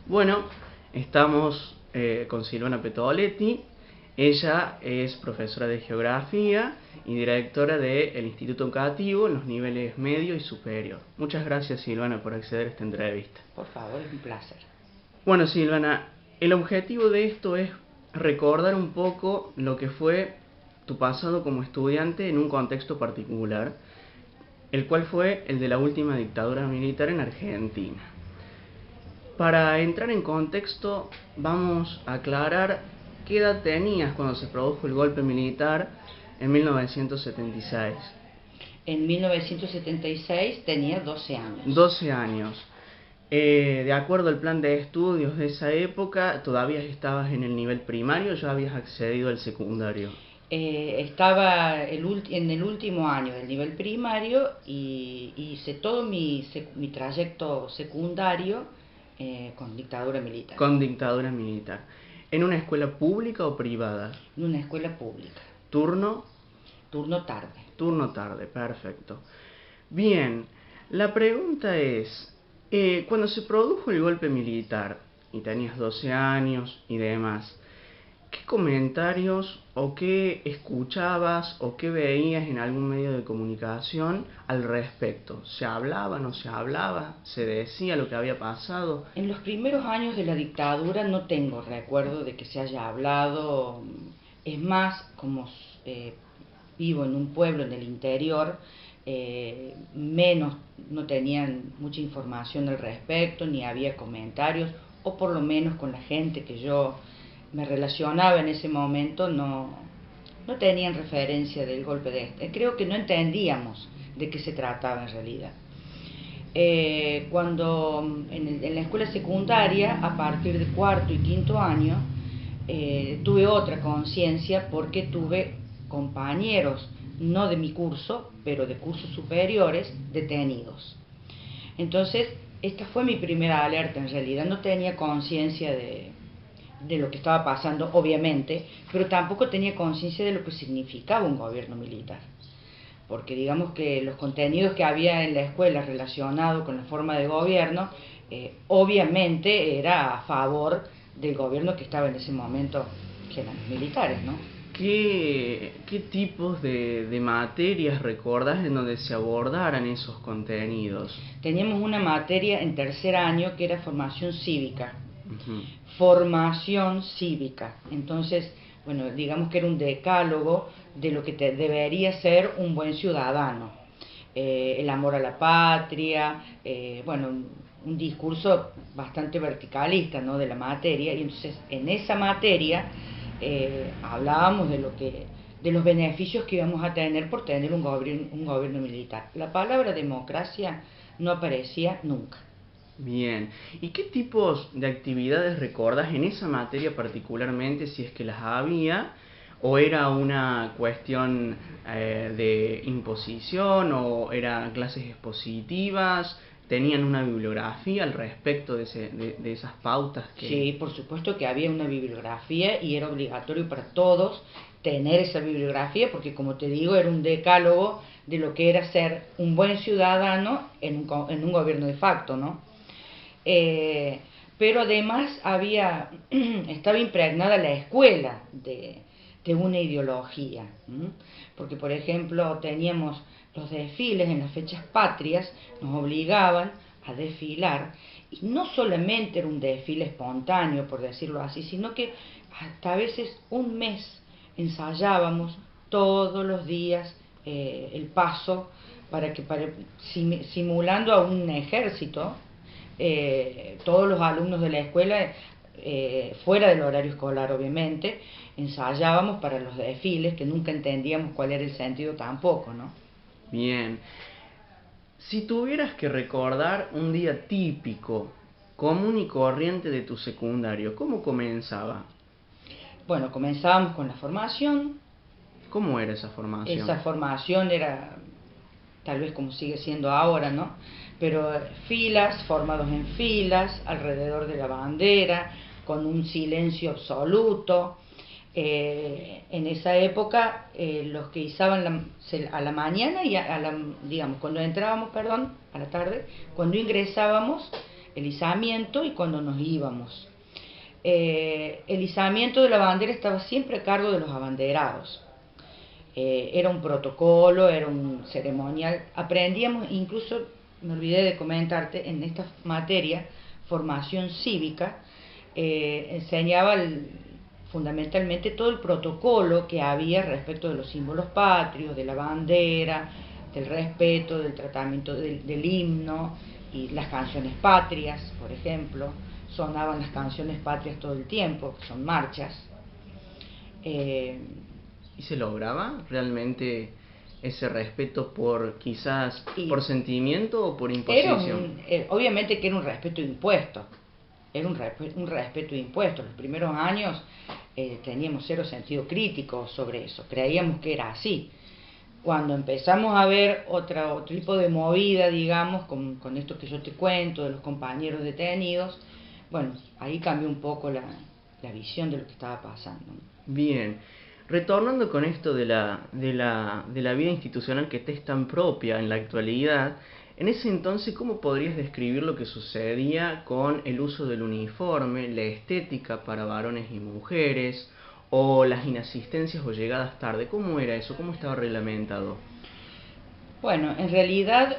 Bueno, estamos con Silvana Petoletti. Ella es profesora de geografía y directora del Instituto Educativo en los niveles medio y superior. Muchas gracias, Silvana, por acceder a esta entrevista. Por favor, es un placer. Bueno, Silvana, el objetivo de esto es recordar un poco lo que fue tu pasado como estudiante en un contexto particular, el cual fue el de la última dictadura militar en Argentina. Para entrar en contexto, vamos a aclarar qué edad tenías cuando se produjo el golpe militar en 1976. En 1976 tenía 12 años. 12 años. De acuerdo al plan de estudios de esa época, todavía estabas en el nivel primario o ya habías accedido al secundario. Estaba en el último año del nivel primario y hice todo mi trayecto secundario con dictadura militar. Con dictadura militar. ¿En una escuela pública o privada? En una escuela pública. ¿Turno? Turno tarde. Turno tarde, perfecto. Bien, la pregunta es, cuando se produjo el golpe militar y tenías 12 años y demás, ¿qué comentarios o qué escuchabas o qué veías en algún medio de comunicación al respecto? ¿Se hablaba, no se hablaba? ¿Se decía lo que había pasado? En los primeros años de la dictadura no tengo recuerdo de que se haya hablado. Es más, como vivo en un pueblo en el interior, no tenían mucha información al respecto, ni había comentarios, o por lo menos con la gente que yo me relacionaba en ese momento no tenían referencia del golpe de este. Creo que no entendíamos de qué se trataba en realidad. Cuando en la escuela secundaria, a partir de cuarto y quinto año, tuve otra conciencia porque tuve compañeros, no de mi curso, pero de cursos superiores, detenidos. Entonces, esta fue mi primera alerta. En realidad no tenía conciencia de lo que estaba pasando, obviamente, pero tampoco tenía conciencia de lo que significaba un gobierno militar. Porque digamos que los contenidos que había en la escuela relacionados con la forma de gobierno, obviamente era a favor del gobierno que estaba en ese momento, que eran los militares, ¿no? ¿Qué tipos de materias recordás en donde se abordaran esos contenidos? Teníamos una materia en tercer año que era formación cívica. Uh-huh. Formación cívica. Entonces, bueno, digamos que era un decálogo de lo que debería ser un buen ciudadano. El amor a la patria, bueno, un discurso bastante verticalista, ¿no?, de la materia. Y entonces en esa materia hablábamos de los beneficios que íbamos a tener por tener un gobierno militar. La palabra democracia no aparecía nunca. Bien, ¿y qué tipos de actividades recordas en esa materia particularmente, si es que las había, o era una cuestión de imposición, o eran clases expositivas? ¿Tenían una bibliografía al respecto de esas pautas que...? Sí, por supuesto que había una bibliografía y era obligatorio para todos tener esa bibliografía porque, como te digo, era un decálogo de lo que era ser un buen ciudadano en un gobierno de facto, ¿no? Pero además estaba impregnada la escuela de una ideología, porque por ejemplo teníamos los desfiles en las fechas patrias, nos obligaban a desfilar, y no solamente era un desfile espontáneo, por decirlo así, sino que hasta a veces un mes ensayábamos todos los días el paso simulando a un ejército. Todos los alumnos de la escuela, fuera del horario escolar obviamente, ensayábamos para los desfiles, que nunca entendíamos cuál era el sentido tampoco, ¿no? Bien, si tuvieras que recordar un día típico, común y corriente de tu secundario, ¿cómo comenzaba? Bueno, comenzábamos con la formación. ¿Cómo era esa formación? Esa formación era tal vez como sigue siendo ahora, ¿no? Pero filas, formados en filas, alrededor de la bandera, con un silencio absoluto. En esa época, los que izaban a la mañana y digamos, cuando entrábamos, perdón, a la tarde, cuando ingresábamos, el izamiento y cuando nos íbamos. El izamiento de la bandera estaba siempre a cargo de los abanderados. Era un protocolo, era un ceremonial. Aprendíamos, incluso, me olvidé de comentarte, en esta materia, formación cívica, enseñaba fundamentalmente todo el protocolo que había respecto de los símbolos patrios, de la bandera, del respeto, del tratamiento del himno y las canciones patrias, por ejemplo. Sonaban las canciones patrias todo el tiempo, que son marchas. ¿Y se lograba realmente ese respeto por quizás por sentimiento o por imposición? Obviamente que era un respeto impuesto. Era un respeto impuesto. Los primeros años teníamos cero sentido crítico sobre eso. Creíamos que era así. Cuando empezamos a ver otro tipo de movida, digamos, con esto que yo te cuento, de los compañeros detenidos, bueno, ahí cambió un poco la visión de lo que estaba pasando. Bien, retornando con esto de la vida institucional que te es tan propia en la actualidad, en ese entonces, ¿cómo podrías describir lo que sucedía con el uso del uniforme, la estética para varones y mujeres, o las inasistencias o llegadas tarde? ¿Cómo era eso? ¿Cómo estaba reglamentado? Bueno, en realidad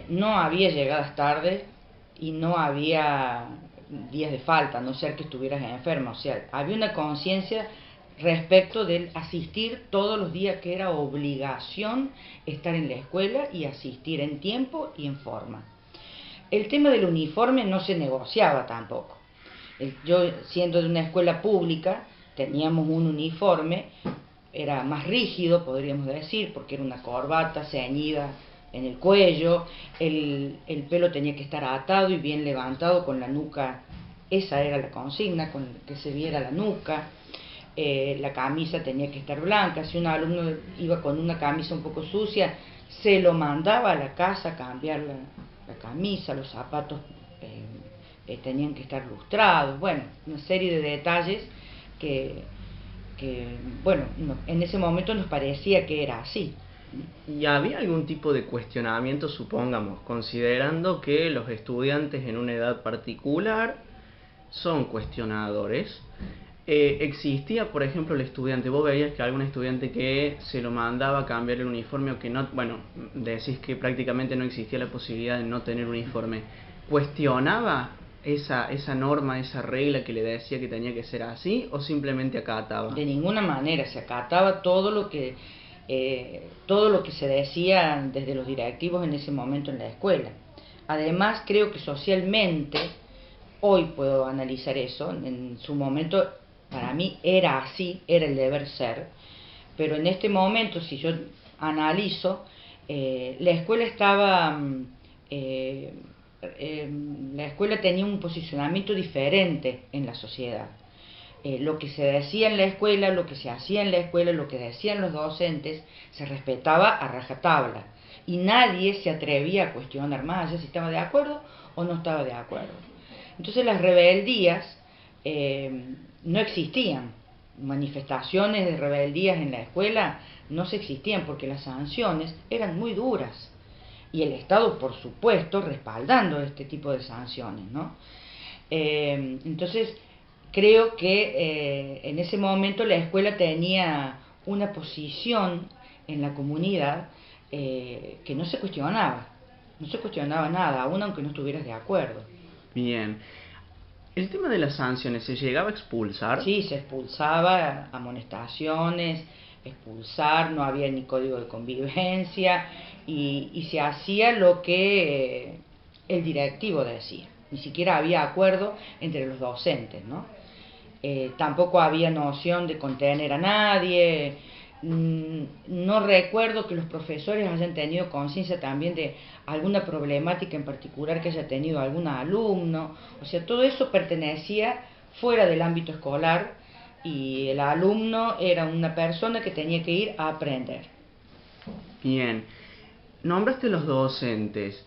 no había llegadas tarde y no había días de falta, a no ser que estuvieras enfermo. O sea, había una conciencia respecto del asistir todos los días, que era obligación estar en la escuela y asistir en tiempo y en forma. El tema del uniforme no se negociaba tampoco. Yo, siendo de una escuela pública, teníamos un uniforme, era más rígido, podríamos decir, porque era una corbata ceñida en el cuello, el pelo tenía que estar atado y bien levantado con la nuca, esa era la consigna, con que se viera la nuca. La camisa tenía que estar blanca. Si un alumno iba con una camisa un poco sucia, se lo mandaba a la casa a cambiar la camisa, los zapatos tenían que estar lustrados, bueno, una serie de detalles que bueno, en ese momento nos parecía que era así. ¿Y había algún tipo de cuestionamiento, supongamos, considerando que los estudiantes en una edad particular son cuestionadores? Existía, por ejemplo, el estudiante, vos veías que algún estudiante que se lo mandaba a cambiar el uniforme o que no, bueno, decís que prácticamente no existía la posibilidad de no tener uniforme, ¿cuestionaba esa norma, esa regla que le decía que tenía que ser así o simplemente acataba? De ninguna manera, se acataba todo lo que se decía desde los directivos en ese momento en la escuela. Además, creo que socialmente, hoy puedo analizar eso, en su momento para mí era así, era el deber ser, pero en este momento, si yo analizo, la escuela estaba, la escuela tenía un posicionamiento diferente en la sociedad. Lo que se decía en la escuela, lo que se hacía en la escuela, lo que decían los docentes, se respetaba a rajatabla y nadie se atrevía a cuestionar más allá si estaba de acuerdo o no estaba de acuerdo. Entonces las rebeldías no existían, manifestaciones de rebeldías en la escuela no se existían porque las sanciones eran muy duras y el Estado, por supuesto, respaldando este tipo de sanciones, ¿no? Entonces creo que en ese momento la escuela tenía una posición en la comunidad que no se cuestionaba nada, aun aunque no estuvieras de acuerdo. Bien. ¿El tema de las sanciones se llegaba a expulsar? Sí, se expulsaba, amonestaciones, expulsar, no había ni código de convivencia y se hacía lo que el directivo decía. Ni siquiera había acuerdo entre los docentes, ¿no? Tampoco había noción de contener a nadie. No recuerdo que los profesores hayan tenido conciencia también de alguna problemática en particular que haya tenido algún alumno. O sea, todo eso pertenecía fuera del ámbito escolar y el alumno era una persona que tenía que ir a aprender. Bien, nombraste los docentes.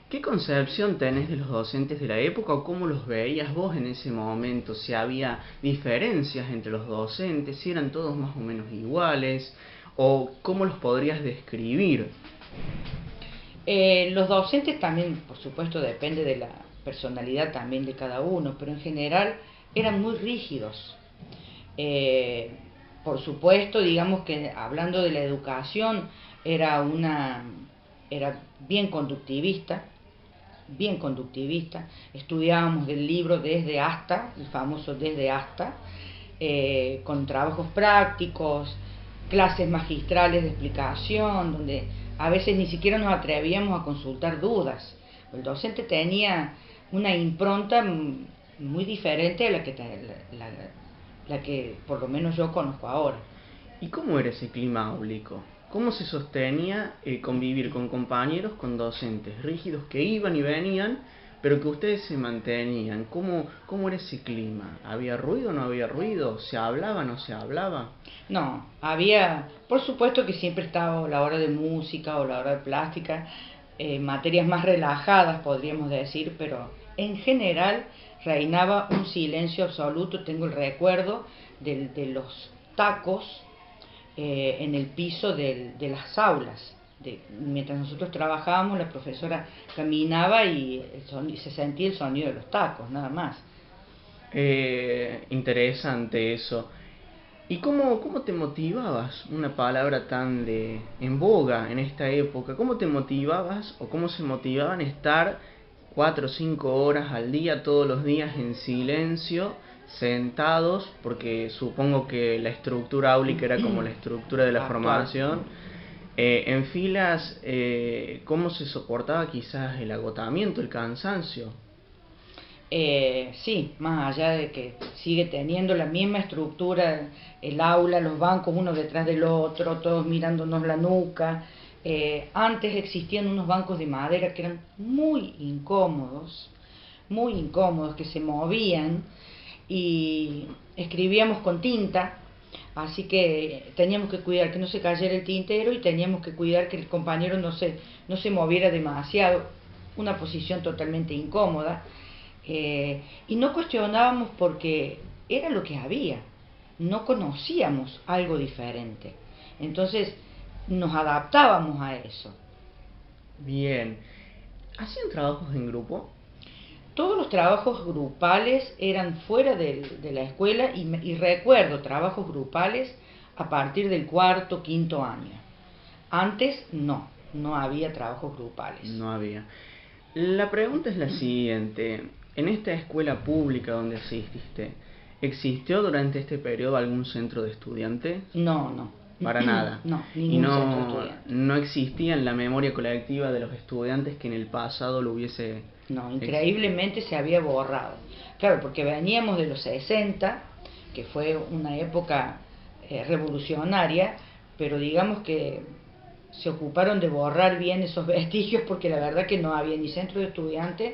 ¿Qué concepción tenés de los docentes de la época o cómo los veías vos en ese momento? Si había diferencias entre los docentes, si eran todos más o menos iguales, o cómo los podrías describir. Los docentes también, por supuesto, depende personalidad también de cada uno, pero en general eran muy rígidos. Por supuesto, digamos que hablando de la educación, era bien conductivista, bien conductivista. Estudiábamos del libro desde hasta, el famoso desde hasta, con trabajos prácticos, clases magistrales de explicación, donde a veces ni siquiera nos atrevíamos a consultar dudas. El docente tenía una impronta muy diferente a la que por lo menos yo conozco ahora. ¿Y cómo era ese clima áulico? ¿Cómo se sostenía convivir con compañeros, con docentes rígidos que iban y venían, pero que ustedes se mantenían? ¿Cómo era ese clima? ¿Había ruido o no había ruido? ¿Se hablaba o no se hablaba? No, había, por supuesto que siempre estaba la hora de música o la hora de plástica, materias más relajadas podríamos decir, pero en general reinaba un silencio absoluto. Tengo el recuerdo de los tacos en el piso de las aulas. Mientras nosotros trabajábamos, la profesora caminaba y se sentía el sonido de los tacos, nada más. Interesante eso. ¿Y cómo te motivabas? Una palabra tan en boga en esta época. ¿Cómo te motivabas o cómo se motivaban a estar 4 o 5 horas al día, todos los días en silencio, sentados? Porque supongo que la estructura áulica era como la estructura de la formación. En filas, ¿cómo se soportaba quizás el agotamiento, el cansancio? Sí, más allá de que sigue teniendo la misma estructura, el aula, los bancos uno detrás del otro, todos mirándonos la nuca. Antes existían unos bancos de madera que eran muy incómodos, que se movían, y escribíamos con tinta, así que teníamos que cuidar que no se cayera el tintero y teníamos que cuidar que el compañero no se moviera demasiado, una posición totalmente incómoda. Y no cuestionábamos porque era lo que había, no conocíamos algo diferente, entonces nos adaptábamos a eso. Bien. ¿Hacían trabajos en grupo? Todos los trabajos grupales eran fuera de la escuela, y recuerdo trabajos grupales a partir del cuarto, quinto año. Antes no había trabajos grupales. No había. La pregunta es la siguiente. En esta escuela pública donde asististe, ¿existió durante este periodo algún centro de estudiantes? No. Para nada. No, Y ningún centro de estudiantes. no existía en la memoria colectiva de los estudiantes que en el pasado lo hubiese... No, increíblemente se había borrado. Claro, porque veníamos de los 60, que fue una época revolucionaria, pero digamos que se ocuparon de borrar bien esos vestigios, porque la verdad que no había ni centro de estudiantes,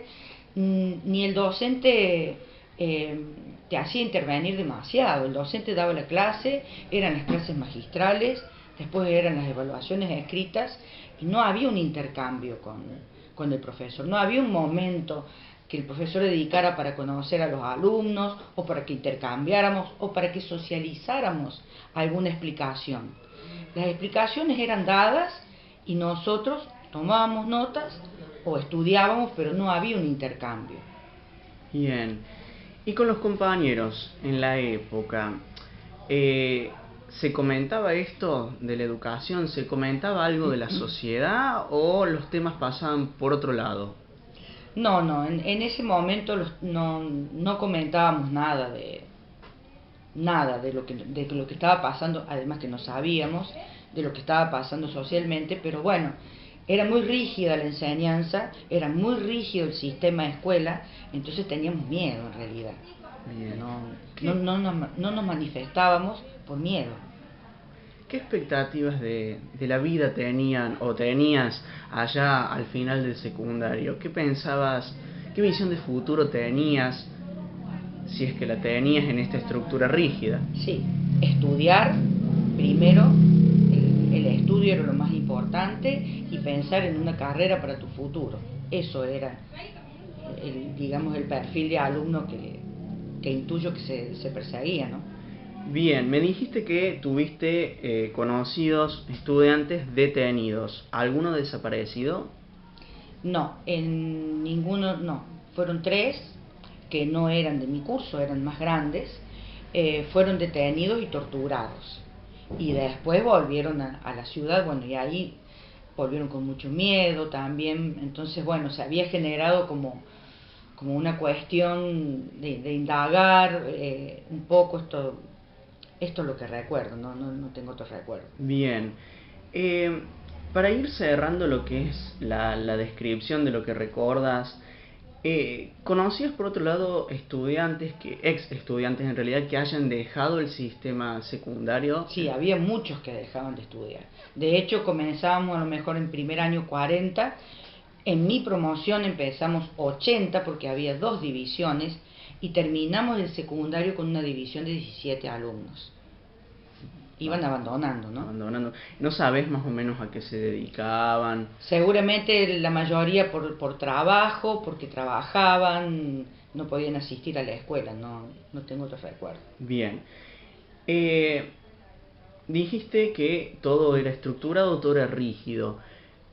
ni el docente te hacía intervenir demasiado. El docente daba la clase, eran las clases magistrales, después eran las evaluaciones escritas, y no había un intercambio con el profesor, no había un momento que el profesor dedicara para conocer a los alumnos, o para que intercambiáramos, o para que socializáramos alguna explicación. Las explicaciones eran dadas y nosotros tomábamos notas o estudiábamos, pero no había un intercambio. Bien. Y con los compañeros en la época, ¿se comentaba esto de la educación? ¿Se comentaba algo de la sociedad o los temas pasaban por otro lado? No, en ese momento no comentábamos nada de lo que estaba pasando, además que no sabíamos de lo que estaba pasando socialmente, pero bueno, era muy rígida la enseñanza, era muy rígido el sistema de escuela, entonces teníamos miedo en realidad. Bien. No nos manifestábamos por miedo. ¿Qué expectativas de la vida tenías allá al final del secundario? ¿Qué pensabas, qué visión de futuro tenías, si es que la tenías en esta estructura rígida? Sí, estudiar primero, el estudio era lo más importante, y pensar en una carrera para tu futuro. Eso era, el perfil de alumno que intuyo que se perseguía, ¿no? Bien, me dijiste que tuviste conocidos estudiantes detenidos. ¿Alguno desaparecido? No, en ninguno, no. fueron 3 que no eran de mi curso, eran más grandes, fueron detenidos y torturados. Y después volvieron a la ciudad, bueno, y ahí volvieron con mucho miedo también. Entonces, bueno, se había generado como una cuestión de indagar un poco. Esto es lo que recuerdo, no tengo otro recuerdo. Bien. Para ir cerrando lo que es la descripción de lo que recordas, ¿conocías por otro lado ex estudiantes en realidad, que hayan dejado el sistema secundario? Sí, había muchos que dejaban de estudiar. De hecho, comenzábamos a lo mejor en primer año 40, en mi promoción empezamos 80 porque había 2 divisiones y terminamos el secundario con una división de 17 alumnos. Iban abandonando, ¿no? Abandonando. ¿No sabes más o menos a qué se dedicaban? Seguramente la mayoría por trabajo, porque trabajaban, no podían asistir a la escuela, no tengo otro recuerdo. Bien. Dijiste que todo era estructurado, todo era rígido.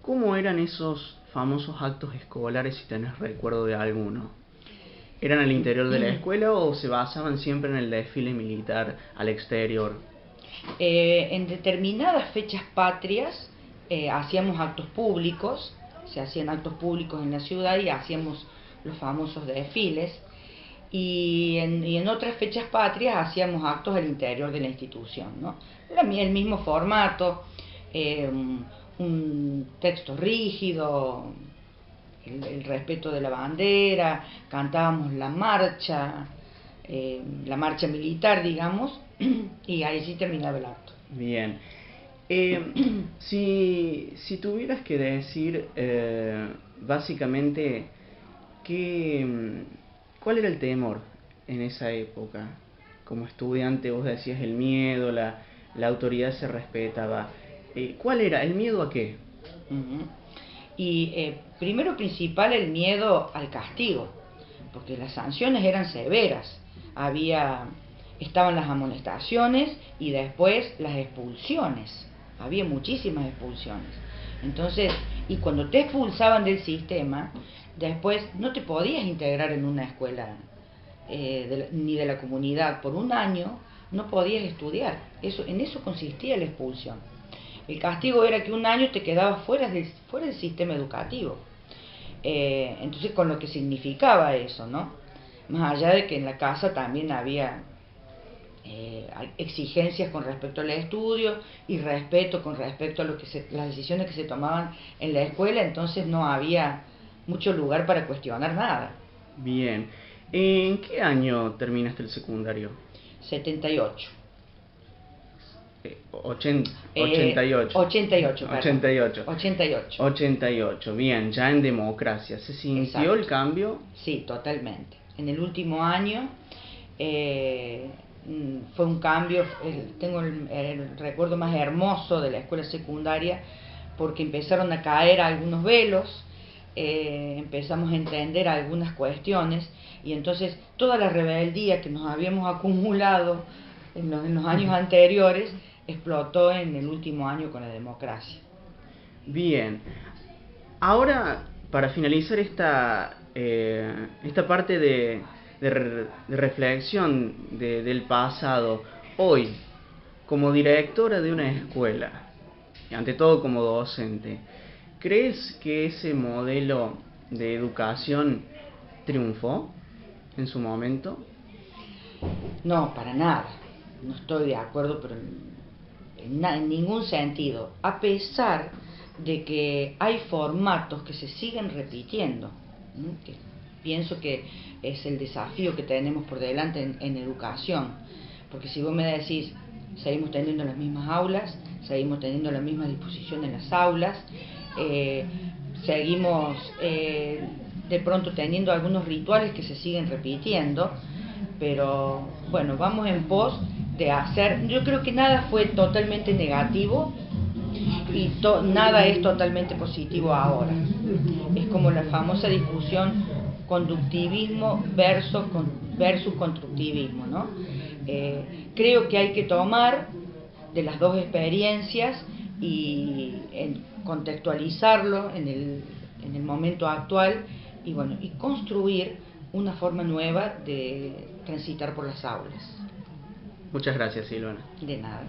¿Cómo eran esos famosos actos escolares, si tenés recuerdo de alguno? ¿Eran al interior de la escuela o se basaban siempre en el desfile militar al exterior? En determinadas fechas patrias hacíamos actos públicos, se hacían actos públicos en la ciudad y hacíamos los famosos desfiles, y en otras fechas patrias hacíamos actos al interior de la institución, ¿no? Era el mismo formato, un texto rígido, el respeto de la bandera, cantábamos la marcha militar, digamos, y ahí sí terminaba el acto. Bien. Si tuvieras que decir básicamente ¿cuál era el temor en esa época? Como estudiante vos decías el miedo, la autoridad se respetaba. ¿Cuál era? ¿El miedo a qué? Y primero principal, el miedo al castigo, porque las sanciones eran severas. Estaban las amonestaciones y después las expulsiones. Había muchísimas expulsiones. Entonces, y cuando te expulsaban del sistema, después no te podías integrar en una escuela ni de la comunidad. Por un año no podías estudiar. En eso consistía la expulsión. El castigo era que un año te quedabas fuera del sistema educativo. Entonces, con lo que significaba eso, ¿no? Más allá de que en la casa también había exigencias con respecto al estudio y respeto con respecto a las decisiones que se tomaban en la escuela, entonces no había mucho lugar para cuestionar nada. Bien. ¿En qué año terminaste el secundario? 78. 88. 88, perdón. 88. 88. 88, bien, ya en democracia. ¿Se sintió Exacto. el cambio? Sí, totalmente. En el último año fue un cambio. Tengo el recuerdo más hermoso de la escuela secundaria, porque empezaron a caer algunos velos, empezamos a entender algunas cuestiones, y entonces toda la rebeldía que nos habíamos acumulado en los años anteriores explotó en el último año con la democracia. Bien. Ahora, para finalizar esta parte de reflexión del pasado, hoy, como directora de una escuela, y ante todo como docente, ¿crees que ese modelo de educación triunfó en su momento? No, para nada. No estoy de acuerdo, pero en ningún sentido. A pesar de que hay formatos que se siguen repitiendo, ¿no? Que pienso que es el desafío que tenemos por delante en educación. Porque si vos me decís, seguimos teniendo las mismas aulas, seguimos teniendo la misma disposición en las aulas, seguimos de pronto teniendo algunos rituales que se siguen repitiendo, pero bueno, vamos en pos de hacer. Yo creo que nada fue totalmente negativo y nada es totalmente positivo ahora. Es como la famosa discusión conductivismo versus constructivismo, ¿no? Creo que hay que tomar de las dos experiencias y contextualizarlo en el momento actual, y bueno, y construir una forma nueva de transitar por las aulas. Muchas gracias, Silvana. De nada.